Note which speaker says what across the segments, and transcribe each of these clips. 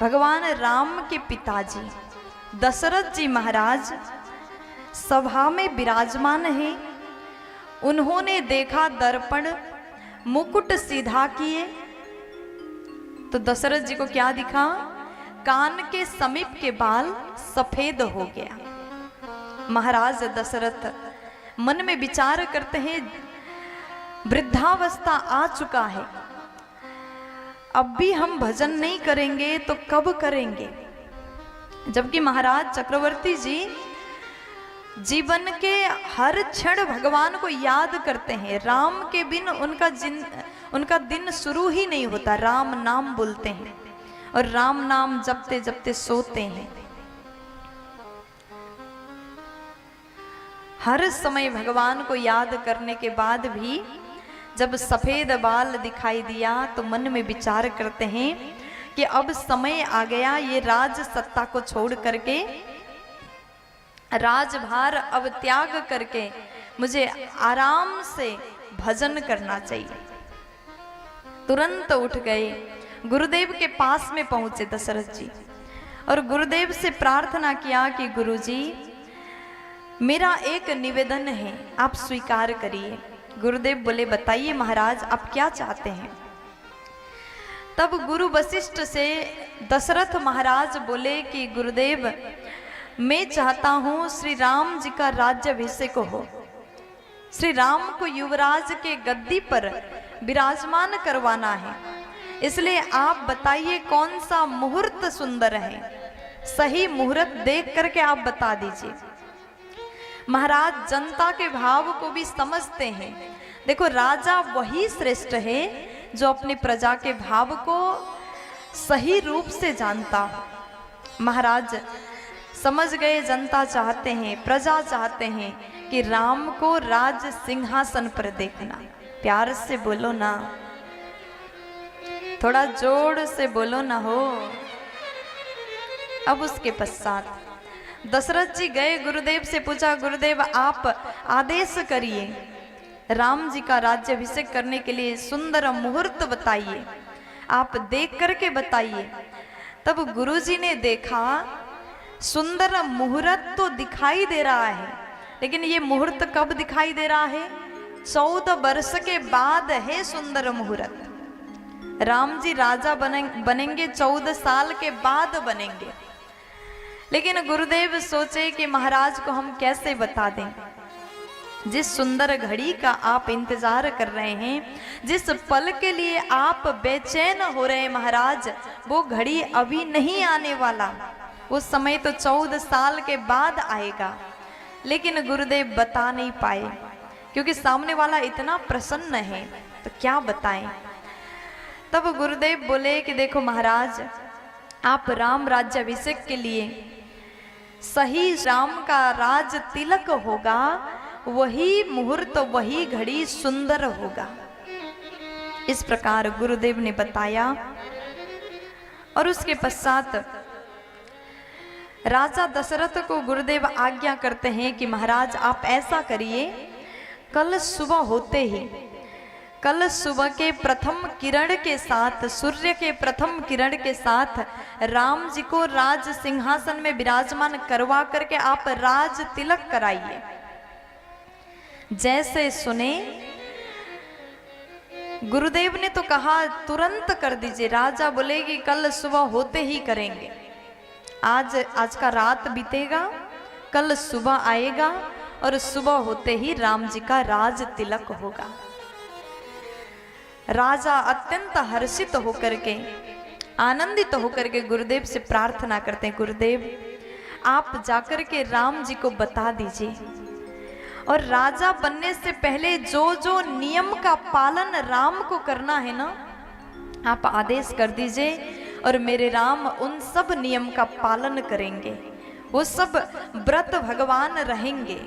Speaker 1: भगवान राम के पिताजी दशरथ जी महाराज सभा में विराजमान हैं। उन्होंने देखा दर्पण, मुकुट सीधा किए तो दशरथ जी को क्या दिखा? कान के समीप के बाल सफेद हो गया। महाराज दशरथ मन में विचार करते हैं, वृद्धावस्था आ चुका है, अब भी हम भजन नहीं करेंगे तो कब करेंगे? जबकि महाराज चक्रवर्ती जी जीवन के हर क्षण भगवान को याद करते हैं। राम के बिन उनका दिन शुरू ही नहीं होता। राम नाम बोलते हैं और राम नाम जपते जपते सोते हैं। हर समय भगवान को याद करने के बाद भी जब सफेद बाल दिखाई दिया तो मन में विचार करते हैं कि अब समय आ गया, ये राज सत्ता को छोड़ करके, राजभार अब त्याग करके मुझे आराम से भजन करना चाहिए। तुरंत उठ गए, गुरुदेव के पास में पहुंचे दशरथ जी और गुरुदेव से प्रार्थना किया कि गुरुजी, मेरा एक निवेदन है, आप स्वीकार करिए। गुरुदेव बोले, बताइए महाराज, आप क्या चाहते हैं? तब गुरु वशिष्ठ से दशरथ महाराज बोले कि गुरुदेव, मैं चाहता हूं श्री राम जी का राज्याभिषेक हो, श्री राम को युवराज के गद्दी पर विराजमान करवाना है। इसलिए आप बताइए कौन सा मुहूर्त सुंदर है, सही मुहूर्त देख करके आप बता दीजिए। महाराज जनता के भाव को भी समझते हैं। देखो, राजा वही श्रेष्ठ है जो अपनी प्रजा के भाव को सही रूप से जानता हो। महाराज समझ गए, जनता चाहते हैं, प्रजा चाहते हैं कि राम को राज सिंहासन पर देखना। प्यार से बोलो ना, थोड़ा जोर से बोलो ना हो। अब उसके पश्चात दशरथ जी गए, गुरुदेव से पूछा, गुरुदेव आप आदेश करिए, राम जी का राज्याभिषेक करने के लिए सुंदर मुहूर्त बताइए, आप देख करके बताइए। तब गुरुजी ने देखा, सुंदर मुहूर्त तो दिखाई दे रहा है, लेकिन ये मुहूर्त कब दिखाई दे रहा है? 14 वर्ष के बाद है सुंदर मुहूर्त। राम जी राजा बनेंगे 14 साल के बाद बनेंगे। लेकिन गुरुदेव सोचे कि महाराज को हम कैसे बता दें, जिस सुंदर घड़ी का आप इंतजार कर रहे हैं, जिस पल के लिए आप बेचैन हो रहे हैं महाराज, वो घड़ी अभी नहीं आने वाला, वो समय तो 14 साल के बाद आएगा। लेकिन गुरुदेव बता नहीं पाए क्योंकि सामने वाला इतना प्रसन्न है, तो क्या बताएं। तब गुरुदेव बोले कि देखो महाराज, आप राम राज्याभिषेक के लिए सही राम का राज तिलक होगा, वही मुहूर्त, वही घड़ी सुंदर होगा। इस प्रकार गुरुदेव ने बताया और उसके पश्चात राजा दशरथ को गुरुदेव आज्ञा करते हैं कि महाराज आप ऐसा करिए, कल सुबह होते ही, कल सुबह के प्रथम किरण के साथ, सूर्य के प्रथम किरण के साथ राम जी को राज सिंहासन में विराजमान करवा करके आप राज तिलक कराइए। जैसे सुने, गुरुदेव ने तो कहा तुरंत कर दीजिए। राजा बोले कि कल सुबह होते ही करेंगे। आज का रात बीतेगा, कल सुबह आएगा और सुबह होते ही राम जी का राज तिलक होगा। राजा अत्यंत हर्षित होकर के, आनंदित होकर के गुरुदेव से प्रार्थना करते हैं, गुरुदेव आप जाकर के राम जी को बता दीजिए और राजा बनने से पहले जो जो नियम का पालन राम को करना है ना, आप आदेश कर दीजिए और मेरे राम उन सब नियम का पालन करेंगे, वो सब व्रत भगवान रहेंगे।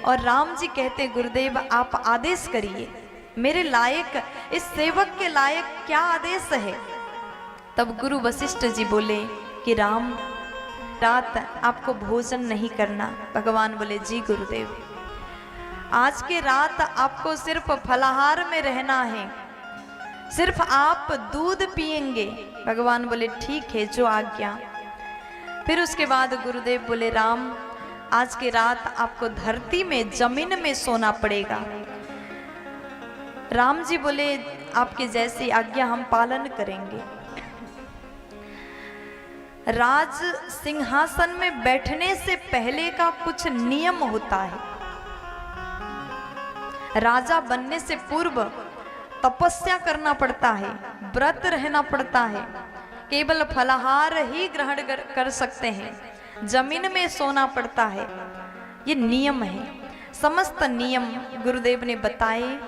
Speaker 1: और राम जी कहते, गुरुदेव आप आदेश करिए, मेरे लायक, इस सेवक के लायक क्या आदेश है? तब गुरु वशिष्ठ जी बोले कि राम, रात आपको भोजन नहीं करना। भगवान बोले, जी गुरुदेव, आज के रात आपको सिर्फ फलाहार में रहना है, सिर्फ आप दूध पिएंगे। भगवान बोले ठीक है, जो आज्ञा। फिर उसके बाद गुरुदेव बोले राम, आज की रात आपको धरती में, जमीन में सोना पड़ेगा। राम जी बोले आपके जैसी आज्ञा हम पालन करेंगे। राज सिंहासन में बैठने से पहले का कुछ नियम होता है। राजा बनने से पूर्व तपस्या करना पड़ता है, व्रत रहना पड़ता है, केवल फलाहार ही ग्रहण कर सकते हैं, जमीन में सोना पड़ता है। ये नियम है। समस्त नियम गुरुदेव ने बताए